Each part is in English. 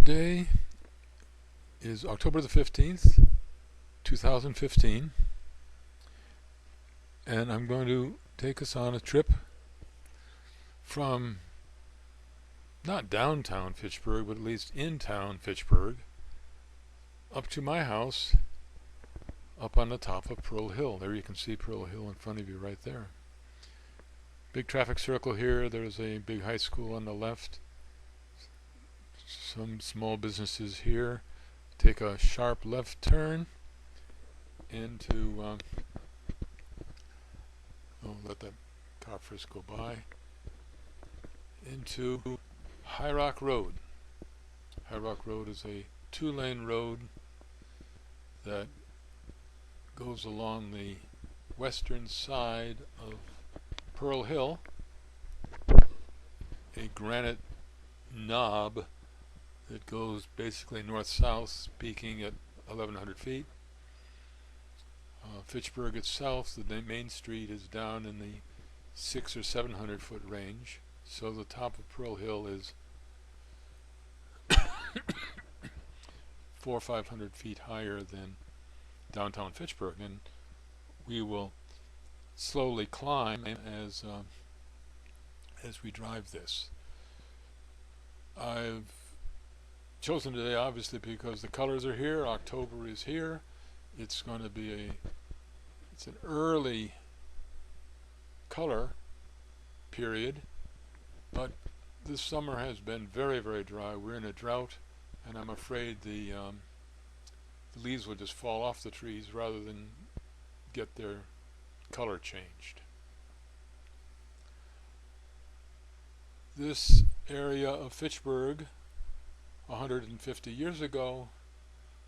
Today is October the 15th, 2015, and I'm going to take us on a trip from not downtown Fitchburg, but at least in town Fitchburg, up to my house up on the top of Pearl Hill. There you can see Pearl Hill in front of you right there. Big traffic circle here. There's a big high school on the left. Some small businesses here. Take a sharp left turn into let that car first go by, into High Rock Road. High Rock Road is a two-lane road that goes along the western side of Pearl Hill, a granite knob that goes basically north-south, peaking at 1,100 feet. Fitchburg itself, the main street, is down in the 600 or 700 foot range, so the top of Pearl Hill is 400 or 500 feet higher than downtown Fitchburg, and we will slowly climb as we drive this. I've chosen today obviously because the colors are here. October is here. It's going to be it's an early color period, but this summer has been very, very dry. We're in a drought, and I'm afraid the leaves will just fall off the trees rather than get their color changed. This area of Fitchburg 150 years ago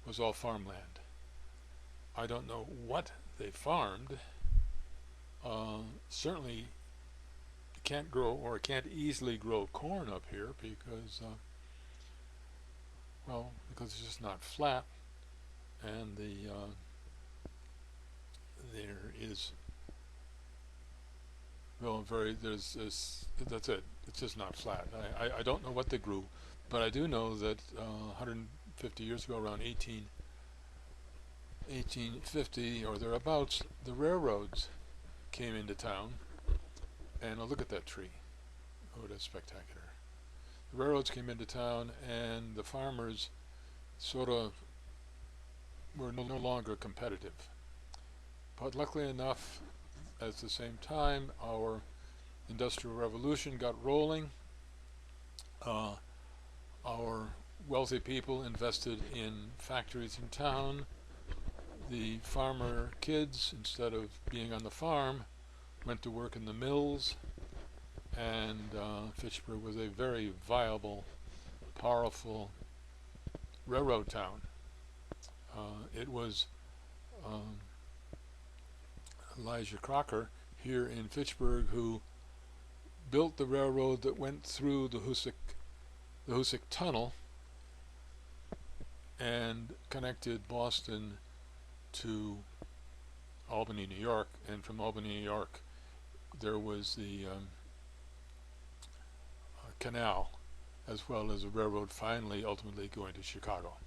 was all farmland. I don't know what they farmed. Certainly you can't grow, or can't easily grow, corn up here because because it's just not flat, and there is that's it. It's just not flat. I don't know what they grew, but I do know that 150 years ago, around 1850 or thereabouts, the railroads came into town. And look at that tree. Oh, that's spectacular. The railroads came into town, and the farmers sort of were no longer competitive. But luckily enough, at the same time, our Industrial Revolution got rolling. Our wealthy people invested in factories in town. The farmer kids, instead of being on the farm, went to work in the mills, and Fitchburg was a very viable, powerful railroad town. It was Elijah Crocker here in Fitchburg who built the railroad that went through the Hoosick Tunnel and connected Boston to Albany, New York, and from Albany, New York, there was the canal, as well as a railroad finally ultimately going to Chicago.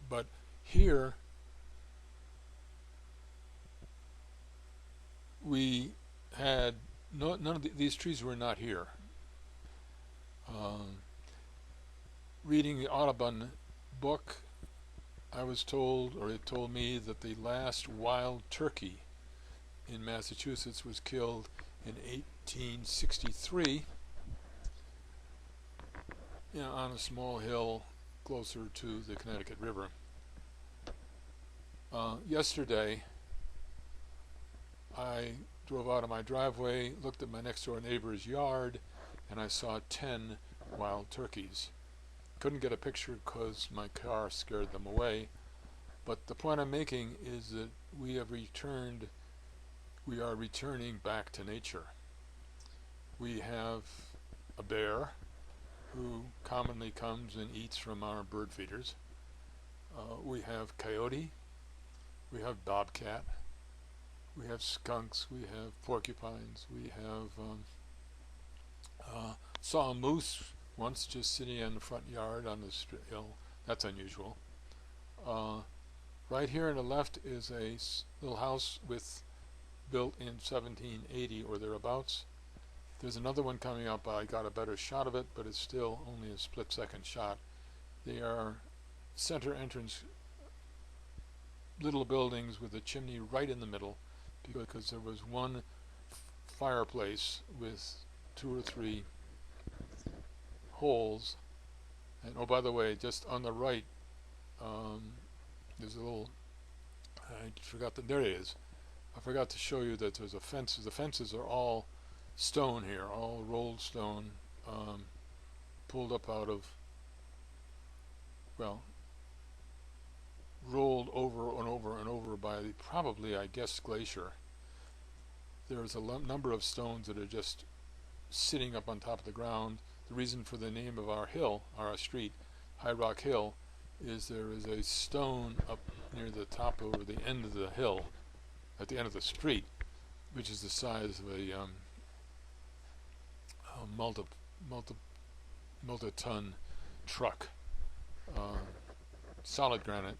But here we had none of these trees were not here. Reading the Audubon book, I was told, or it told me, that the last wild turkey in Massachusetts was killed in 1863, on a small hill closer to the Connecticut River. Yesterday, I drove out of my driveway, looked at my next door neighbor's yard, and I saw 10 wild turkeys. Couldn't get a picture because my car scared them away, but the point I'm making is that we are returning back to nature. We have a bear who commonly comes and eats from our bird feeders. We have coyote, we have bobcat, we have skunks, we have porcupines, we have saw a moose Once just sitting in the front yard on the hill. That's unusual. Right here on the left is a little house built in 1780 or thereabouts. There's another one coming up. I got a better shot of it, but it's still only a split-second shot. They are center entrance little buildings with a chimney right in the middle, because there was one fireplace with 2 or 3 holes. And oh, by the way, just on the right, there's a little, I forgot that, there it is. I forgot to show you that there's a fence. The fences are all stone here, all rolled stone, pulled up out of, well, rolled over and over and over by probably, I guess, glacier. There's a number of stones that are just sitting up on top of the ground. The reason for the name of our hill, our street, High Rock Hill, is there is a stone up near the top over the end of the hill, at the end of the street, which is the size of a multi-ton truck, solid granite.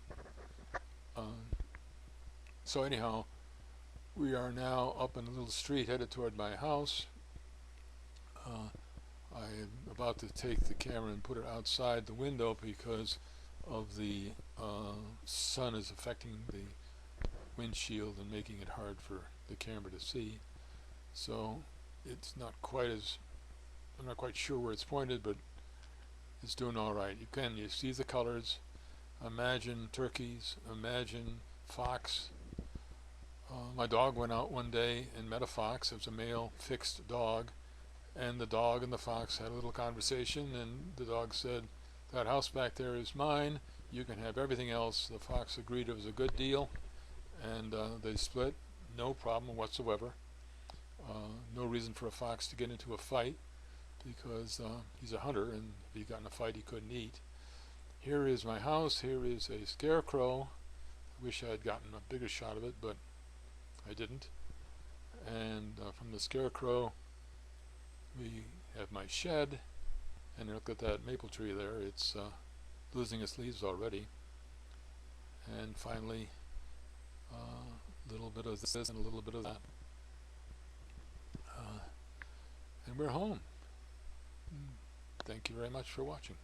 So anyhow, we are now up in a little street headed toward my house. I am about to take the camera and put it outside the window because of the sun is affecting the windshield and making it hard for the camera to see. So it's not quite as, I'm not quite sure where it's pointed, but it's doing all right. You see the colors. Imagine turkeys, imagine fox. My dog went out one day and met a fox. It was a male fixed dog, and the dog and the fox had a little conversation, and the dog said, "That house back there is mine, you can have everything else." The fox agreed it was a good deal, and they split, no problem whatsoever. No reason for a fox to get into a fight, because he's a hunter, and if he got in a fight he couldn't eat. Here is my house. Here is a scarecrow. I wish I had gotten a bigger shot of it, but I didn't. And from the scarecrow we have my shed, and look at that maple tree there. It's losing its leaves already. And finally a little bit of this and a little bit of that, and we're home. Thank you very much for watching.